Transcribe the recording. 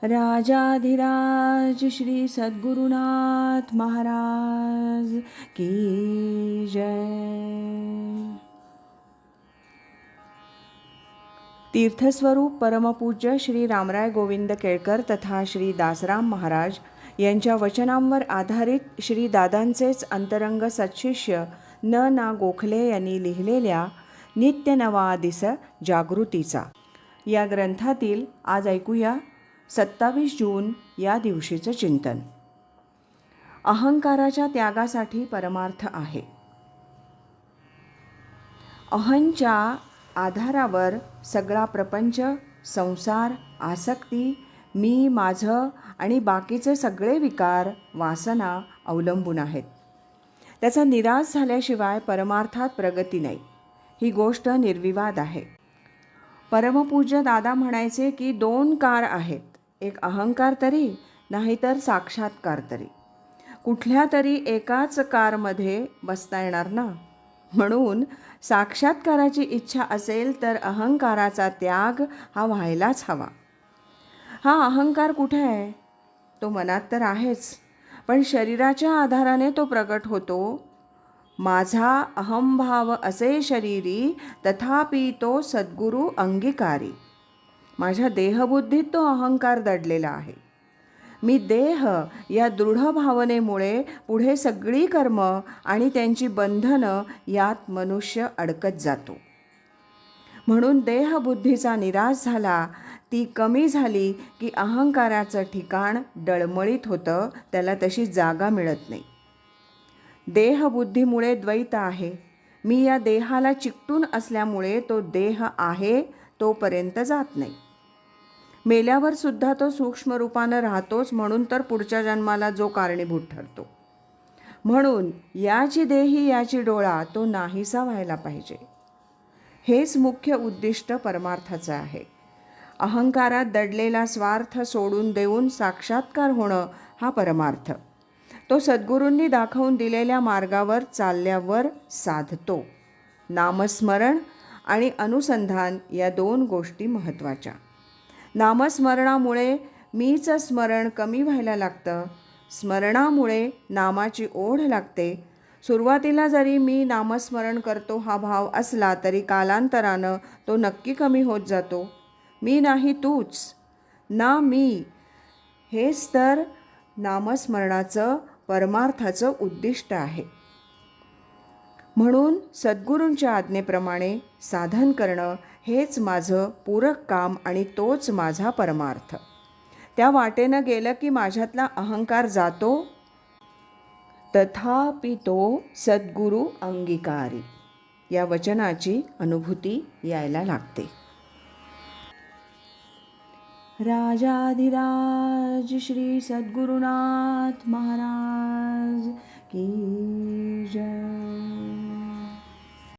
राजाधिराज श्री सद्गुरुनाथ महाराज की जय। तीर्थस्वरूप परमपूज्य श्री रामराय गोविंद केळकर तथा श्री दासराम महाराज यांच्या वचनांवर आधारित श्री दादांचेच अंतरंग सत्शिष्य ना गोखले यांनी लिहिलेल्या नित्य नवा दिस जागृतीचा या ग्रंथातील आज ऐकूया 27 जून या दिवशीचं चिंतन। अहंकाराच्या त्यागासाठी परमार्थ आहे। अहंच्या आधारावर सगळा प्रपंच, संसार, आसक्ती, मी, माझं आणि बाकीचे सगळे विकार, वासना अवलंबून आहेत। त्याचा निराश झाल्याशिवाय परमार्थात प्रगती नाही, ही गोष्ट निर्विवाद आहे। परमपूज्य दादा म्हणायचे की 2 कार आहेत, एक अहंकार तरी नाहीतर साक्षात्कार तरी। कुठल्या तरी एकाच कारमध्ये बसता येणार ना। म्हणून साक्षात्काराची इच्छा असेल तर अहंकाराचा त्याग हा व्हायलाच हवा। हा अहंकार कुठे आहे? तो मनात तर आहेच, पण शरीराच्या आधाराने तो प्रगट होतो। माझा अहंभाव असे शरीरी, तथापि तो सद्गुरू अंगीकारी। माझ्या देहबुद्धीत तो अहंकार दडलेला आहे। मी देह या दृढ भावनेमुळे पुढे सगळी कर्म आणि त्यांची बंधनं यात मनुष्य अडकत जातो। म्हणून देहबुद्धीचा निराश झाला, ती कमी झाली की अहंकाराचं ठिकाण डळमळीत होतं, त्याला तशी जागा मिळत नाही। देहबुद्धीमुळे द्वैत आहे। मी या देहाला चिकटून असल्यामुळे तो देह आहे तोपर्यंत जात नाही। मेल्यावर सुद्धा तो सूक्ष्म रूपानं राहतोच, म्हणून तर पुढच्या जन्माला जो कारणीभूत ठरतो। म्हणून याची देही याची डोळा तो नाहीसा व्हायला पाहिजे। हेच मुख्य उद्दिष्ट परमार्थाचं आहे। अहंकारात दडलेला स्वार्थ सोडून देऊन साक्षात्कार होणं हा परमार्थ। तो सद्गुरूंनी दाखवून दिलेल्या मार्गावर चालल्यावर साधतो। नामस्मरण आणि अनुसंधान या 2 गोष्टी महत्त्वाच्या। नामस्मरणामुळे मीचं स्मरण कमी व्हायला लागतं। स्मरणामुळे नामाची ओढ लागते। सुरुवातीला जरी मी नामस्मरण करतो हा भाव असला तरी कालांतरानं तो नक्की कमी होत जातो। मी नाही तूच, ना मी, हेच तर नामस्मरणाचं परमार्थाचं उद्दिष्ट आहे। म्हणून सद्गुरूंच्या आज्ञेप्रमाणे साधन करणं हेच माझं पूरक काम आणि तोच माझा परमार्थ। त्या वाटेनं गेलं की माझ्यातला अहंकार जातो, तथापि तो सद्गुरू अंगीकारी या वचनाची अनुभूती यायला लागते। राजाधिराज श्री सद्गुरुनाथ महाराज की जय।